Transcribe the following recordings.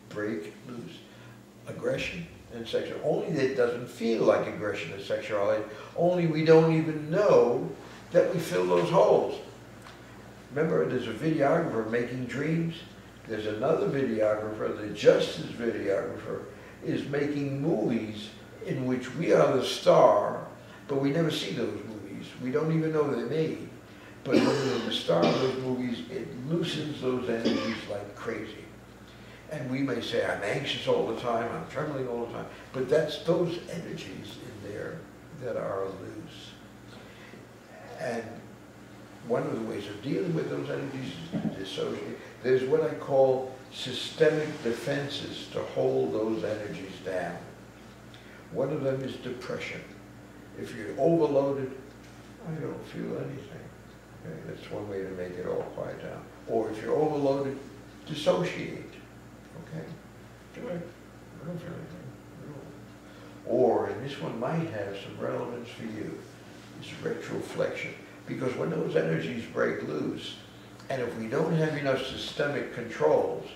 break loose. Aggression and sexuality. Only that it doesn't feel like aggression and sexuality. Only we don't even know that we fill those holes. Remember, there's a videographer making dreams. There's another videographer, the justice videographer, is making movies in which we are the star, but we never see those movies. We don't even know they're made. But when we're the star of those movies, it loosens those energies like crazy. And we may say, I'm anxious all the time, I'm trembling all the time, but that's those energies in there that are loose. And one of the ways of dealing with those energies is to dissociate. There's what I call systemic defenses to hold those energies down. One of them is depression. If you're overloaded, I don't feel anything. Okay, that's one way to make it all quiet down. Or if you're overloaded, dissociate. Okay, do it. I don't feel anything. No. Or, and this one might have some relevance for you, it's retroflexion. Because when those energies break loose, and if we don't have enough systemic controls,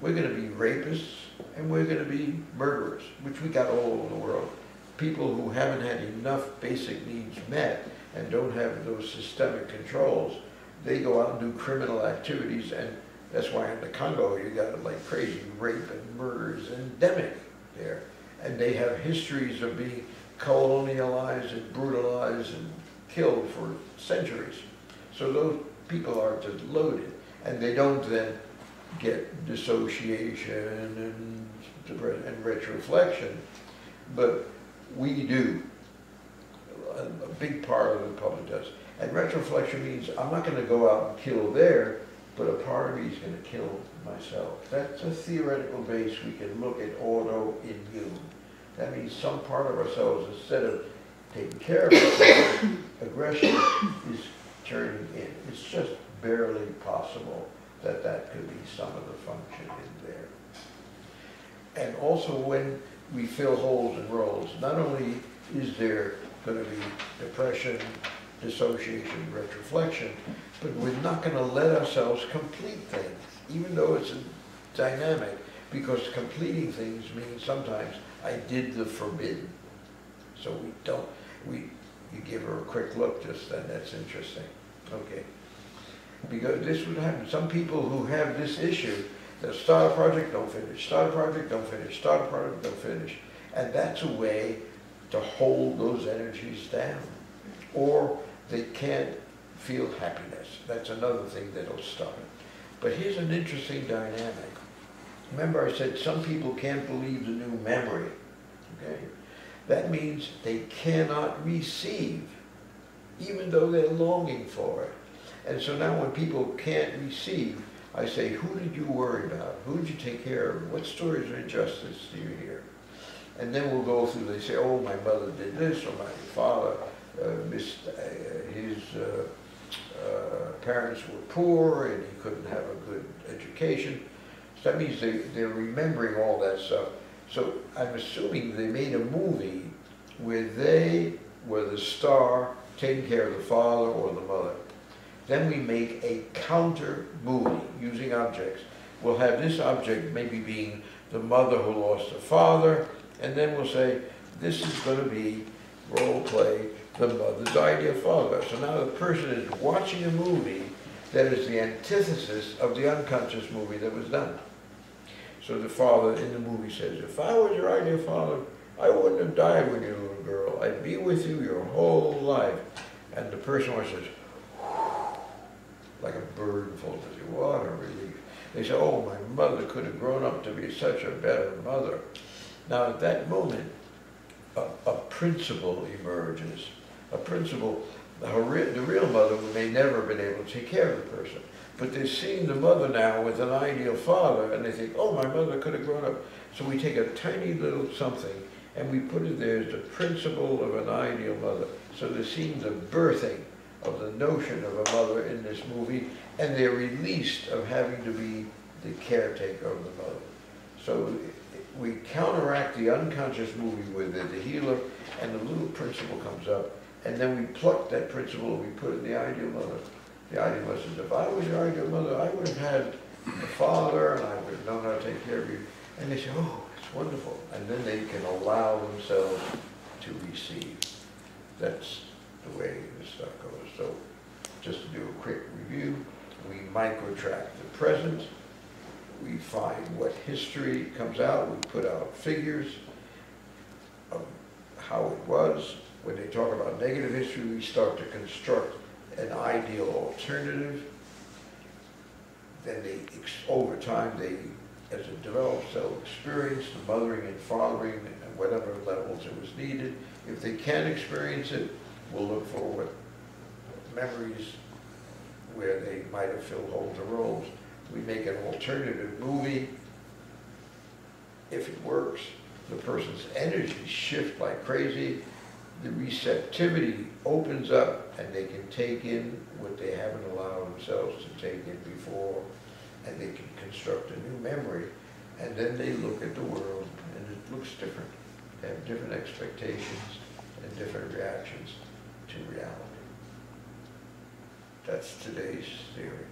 we're going to be rapists and we're going to be murderers, which we got all over the world. People who haven't had enough basic needs met and don't have those systemic controls, they go out and do criminal activities, and that's why in the Congo you got like crazy rape and murder is endemic there. And they have histories of being colonialized and brutalized and killed for centuries. So those people are just loaded, and they don't then get dissociation and retroflexion, but we do. A big part of the public does. And retroflexion means I'm not going to go out and kill there, but a part of me is going to kill myself. That's a theoretical base we can look at autoimmune. That means some part of ourselves, instead of taking care of ourselves, aggression is turning in. It's just barely possible that that could be some of the function in there. And also when we fill holes and roles, not only is there going to be depression, dissociation, retroflexion, but we're not going to let ourselves complete things, even though it's a dynamic, because completing things means sometimes I did the forbidden. So we don't, you give her a quick look just then, that's interesting. Okay. Because this would happen. Some people who have this issue, they'll start a project, don't finish, start a project, don't finish, start a project, don't finish. And that's a way to hold those energies down. Or they can't feel happiness. That's another thing that'll stop it. But here's an interesting dynamic. Remember I said some people can't believe the new memory. Okay? That means they cannot receive, even though they're longing for it. And so now when people can't receive, I say, who did you worry about? Who did you take care of? What stories of injustice do you hear? And then we'll go through, they say, oh, my mother did this, or my father missed, his parents were poor and he couldn't have a good education. So that means they're remembering all that stuff. So I'm assuming they made a movie where they were the star taking care of the father or the mother. Then we make a counter movie using objects. We'll have this object maybe being the mother who lost her father, and then we'll say, this is going to be, role play, the mother's ideal father. So now the person is watching a movie that is the antithesis of the unconscious movie that was done. So the father in the movie says, if I was your ideal father, I wouldn't have died when you were a little girl. I'd be with you your whole life. And the person watches, like a bird falls asleep. What a relief. They say, oh, my mother could have grown up to be such a better mother. Now at that moment, a principle emerges. A principle, the real mother may never have been able to take care of the person. But they're seeing the mother now with an ideal father, and they think, oh, my mother could have grown up. So we take a tiny little something, and we put it there as the principle of an ideal mother. So they're seeing the birthing of the notion of a mother in this movie, and they're released of having to be the caretaker of the mother. So we counteract the unconscious movie with the healer, and the little principle comes up, and then we pluck that principle and we put it in the ideal mother. The ideal mother says, if I was your ideal mother, I would have had a father, and I would have known how to take care of you. And they say, oh, it's wonderful. And then they can allow themselves to receive. That's the way this stuff goes. So just to do a quick review, we micro-track the present. We find what history comes out. We put out figures of how it was. When they talk about negative history, we start to construct an ideal alternative. Then they, over time, they, as it develops, they'll experience the mothering and fathering at whatever levels it was needed. If they can experience it, we'll look for what memories where they might have filled holes or roles. We make an alternative movie. If it works, the person's energy shifts like crazy. The receptivity opens up and they can take in what they haven't allowed themselves to take in before, and they can construct a new memory, and then they look at the world and it looks different. They have different expectations and different reactions to reality. That's today's theory.